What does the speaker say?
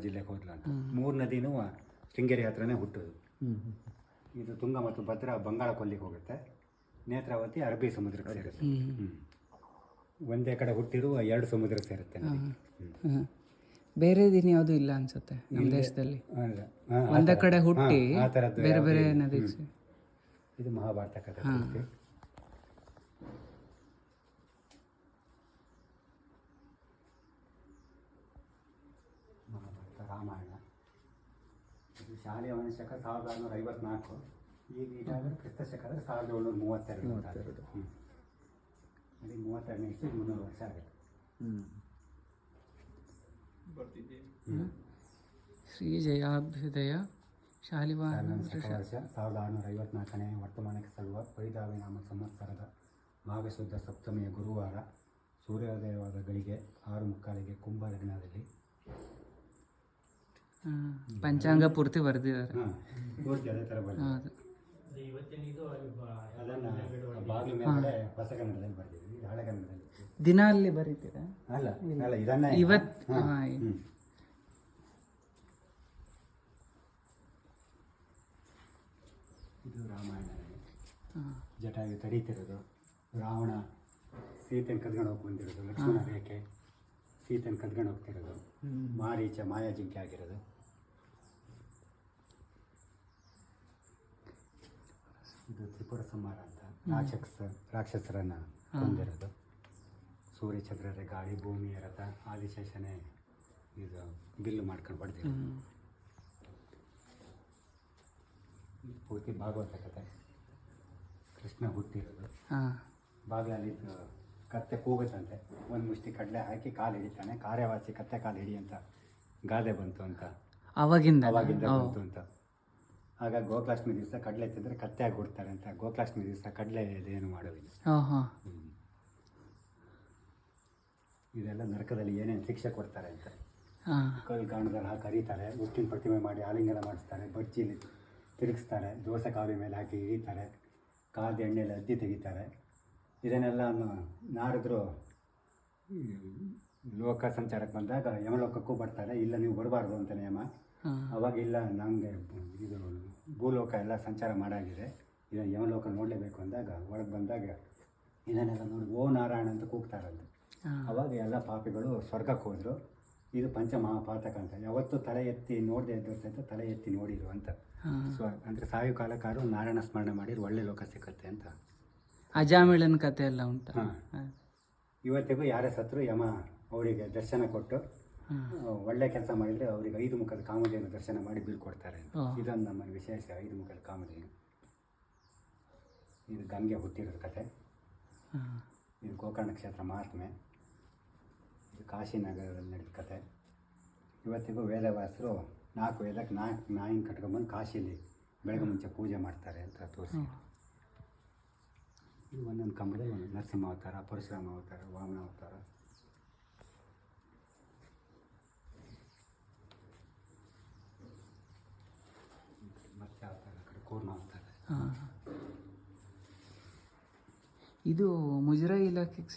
ಜಿಲ್ಲೆಗೆ ಹೋದ್ಲು ಅಂತ. ಮೂರು ನದಿನೂ ಶೃಂಗೇರಿ ಹತ್ರನೇ ಹುಟ್ಟೋದು. ಇದು ತುಂಗ ಮತ್ತು ಭದ್ರಾ ಬಂಗಾಳ ಕೊಲ್ಲಿಗೆ ಹೋಗುತ್ತೆ. ನೇತ್ರಾವತಿ ಅರಬ್ಬಿ ಸಮುದ್ರಕ್ಕೆ ಸೇರುತ್ತೆ. ಒಂದೇ ಕಡೆ ಹುಟ್ಟಿರುವ ಎರಡು ಸಮುದ್ರ ಸೇರುತ್ತೆ ನದಿ. ಬೇರೆ ದಿನ ಯಾವುದು ಇಲ್ಲ ಅನ್ಸುತ್ತೆ ನಮ್ಮ ದೇಶದಲ್ಲಿ. ಒಂದೇ ಕಡೆ ಹುಟ್ಟಿ ಆ ಥರದ್ದು ಬೇರೆ ಬೇರೆ ನದಿ. ಇದು ಮಹಾಭಾರತ ಕಥೆ ಪೂರ್ತಿ. ಮಹಾಭಾರತ, ರಾಮಾಯಣ. ಇದು ಶಾಲೆಯ ಶಕ 1654. ಈಗಾಗಲೇ ಕ್ರಿಸ್ತ ಶಕ 1732. ಅಲ್ಲಿ 32ನೇ ಇಸ್ವಿ 300 ವರ್ಷ ಆಗುತ್ತೆ. ಶ್ರೀ ಜಯಾಭ್ಯುದಯ ಶಾಲಿವಾಹನ ವರ್ಷ 1654ನೇ ವರ್ತಮಾನಕ್ಕೆ ಸಲ್ಲುವ ಪರಿಧಾವಿ ನಾಮ ಸಂವತ್ಸರದ ಮಾಘಶುದ್ಧ ಸಪ್ತಮಿಯ ಗುರುವಾರ ಸೂರ್ಯೋದಯವಾದ ಗಳಿಗೆ 6:45ಗೆ ಕುಂಭ ಲಗ್ನದಲ್ಲಿ. ಪಂಚಾಂಗ ಪೂರ್ತಿ ಬರೆದಿದ್ದಾರೆ. ಪೂರ್ತಿ ಅದೇ ಥರ ಬರೆದಿದ್ದಾರೆ. ಅದನ್ನು ಬಾಗಿಲು ಮೇಲೆ ಹೊಸಗನ್ನಡದಲ್ಲಿ ಬರ್ತೀವಿ, ಹಳೆಗನ್ನಡದಲ್ಲಿ ದಿನ ಅಲ್ಲಿ ಬರೀತೀರಾ? ಅಲ್ಲ ಇದನ್ನೇ ಇವತ್ತು. ಇದು ರಾಮಾಯಣ. ಜಟಾಯು ತಡೀತಿರೋದು, ರಾವಣ ಸೀತೆನ ಕದ್ಕೊಂಡು ಹೋಗಿ ಬಂದಿರೋದು, ಲಕ್ಷ್ಮಣ ರೇಖೆ ಸೀತೆನ ಕದ್ಕೊಂಡು ಹೋಗ್ತಿರೋದು, ಮಾರೀಚ ಮಾಯಾಜಿಂಕೆ ಆಗಿರೋದು. ಇದು ತ್ರಿಪುರ ಸಂಹಾರ ಅಂತ ರಾಕ್ಷಸರನ್ನು ಹೊಂದಿರೋದು. ಸೂರ್ಯಚಂದ್ರರೇ ಗಾಳಿ, ಭೂಮಿಯ ರಥ, ಆದಿಶೇಷನೇ ಇದು ಬಿಲ್ಲು ಮಾಡ್ಕೊಂಡು ಹೊಡೆದಿರೋದು. ಪೂರ್ತಿ ಭಾಗವತ ಕಥೆ. ಕೃಷ್ಣ ಹುಟ್ಟಿರೋದು. ಬಾಗಿಲಲ್ಲಿ ಕತ್ತೆ ಕೂಗುತ್ತಂತೆ, ಒಂದು ಮುಷ್ಟಿ ಕಡಲೆ ಹಾಕಿ ಕಾಲು ಹಿಡಿತಾನೆ, ಕಾರ್ಯವಾಸಿ ಕತ್ತೆ ಕಾಲು ಹಿಡಿ ಅಂತ ಗಾದೆ ಬಂತು ಅಂತ ಅವಾಗಿಂದ ಬಂತು ಅಂತ. ಆಗ ಗೋಕುಲಾಷ್ಟಮಿ ದಿವಸ ಕಡಲೆ ತಿಂದರೆ ಕತ್ತೆಯಾಗಿ ಹುಡ್ತಾರೆ ಅಂತ. ಗೋಕುಲಾಷ್ಟಮಿ ದಿವಸ ಕಡಲೆ ಇದೇನು ಮಾಡೋದಿಲ್ಲ. ಇದೆಲ್ಲ ನರಕದಲ್ಲಿ ಏನೇನು ಶಿಕ್ಷೆ ಕೊಡ್ತಾರೆ ಅಂತ. ಕಲ್ಗಾಣದಲ್ಲಿ ಹಾಕಿ ಕರೀತಾರೆ, ಉಕ್ಕಿನ ಪ್ರತಿಮೆ ಮಾಡಿ ಆಲಿಂಗನ ಮಾಡಿಸ್ತಾರೆ, ಬಚ್ಚಿಲಿ ತಿರುಗಿಸ್ತಾರೆ, ದೋಸೆ ಕಾವಿ ಮೇಲೆ ಹಾಕಿ ಹಿಡಿತಾರೆ, ಕಾದ ಎಣ್ಣೆಯಲ್ಲಿ ಅದ್ದಿ ತೆಗಿತಾರೆ. ಇದನ್ನೆಲ್ಲ ನಾರದರು ಲೋಕ ಸಂಚಾರಕ್ಕೆ ಬಂದಾಗ ಯಮಲೋಕಕ್ಕೂ ಬರ್ತಾರೆ. ಇಲ್ಲ ನೀವು ಬರಬಾರ್ದು ಅಂತ ನಿಯಮ. ಅವಾಗ ಇಲ್ಲ, ನಮಗೆ ಇದು ಭೂಲೋಕ ಎಲ್ಲ ಸಂಚಾರ ಮಾಡಾಗಿದೆ, ಇದನ್ನು ಯಮಲೋಕ ನೋಡಲೇಬೇಕು ಅಂದಾಗ ಒಳಗೆ ಬಂದಾಗ ಇದನ್ನೆಲ್ಲ ನೋಡಿ ಓ ನಾರಾಯಣ ಅಂತ ಕೂಗ್ತಾರಂತೆ. ಅವಾಗ ಎಲ್ಲ ಪಾಪಿಗಳು ಸ್ವರ್ಗಕ್ಕೆ ಹೋದರು. ಇದು ಪಂಚಮಹಾಪಾತಕ ಅಂತ. ಯಾವತ್ತೂ ತಲೆ ಎತ್ತಿ ನೋಡದೆ ಇದ್ದವ್ರ ಅಂತ ತಲೆ ಎತ್ತಿ ನೋಡಿರು ಅಂತ. ಅಂದರೆ ಸಾಯು ಕಾಲಕ್ಕಾರು ನಾರಾಯಣ ಸ್ಮರಣೆ ಮಾಡಿದ್ರೆ ಒಳ್ಳೆ ಲೋಕ ಸಿಕ್ಕತ್ತೆ ಅಂತ. ಅಜಾಮಿಳನ ಕಥೆ ಎಲ್ಲ ಉಂಟು. ಇವತ್ತಿಗೂ ಯಾರೇ ಸತ್ರು ಯಮ ಅವರಿಗೆ ದರ್ಶನ ಕೊಟ್ಟು ಒಳ್ಳೆ ಕೆಲಸ ಮಾಡಿದರೆ ಅವರಿಗೆ 5 ಮುಖದ ಕಾಮಧೇನು ದರ್ಶನ ಮಾಡಿ ಬೀಳ್ಕೊಡ್ತಾರೆ. ಇದೊಂದು ನಮ್ಮ ವಿಶೇಷ, 5 ಮುಖದ ಕಾಮಧೇನು. ಇದು ಗಂಗೆ ಹುಟ್ಟಿರೋದು ಕತೆ. ಇದು ಗೋಕರ್ಣ ಕ್ಷೇತ್ರ ಮಹಾತ್ಮೆ. ಇದು ಕಾಶಿನಗರದಲ್ಲಿ ನಡೆದ ಕತೆ. ಇವತ್ತಿಗೂ ವೇದವ್ಯಾಸರು 4 ವೇದಕ್ಕೆ 4 ನಾಯಿನ ಕಟ್ಕೊಂಡ್ಬಂದು ಕಾಶಿಲಿ ಬೆಳಗ್ಗೆ ಮುಂಚೆ ಪೂಜೆ ಮಾಡ್ತಾರೆ ಅಂತ ತೋರಿಸಿ. ಇದು ಒಂದೊಂದು ಕಂಬದಲ್ಲಿ ಒಂದು ನರಸಿಂಹ ಅವತಾರ, ಪರಶುರಾಮ ಅವತಾರ, ವಾಮನ ಅವತಾರ. ಮತ್ಸ್ಯ ಅವತಾರ, ಕೂರ್ಮ ಅವತಾರ. ಇದು ಮುಜರಾಯಿ ಇಲಾಖೆಗೆ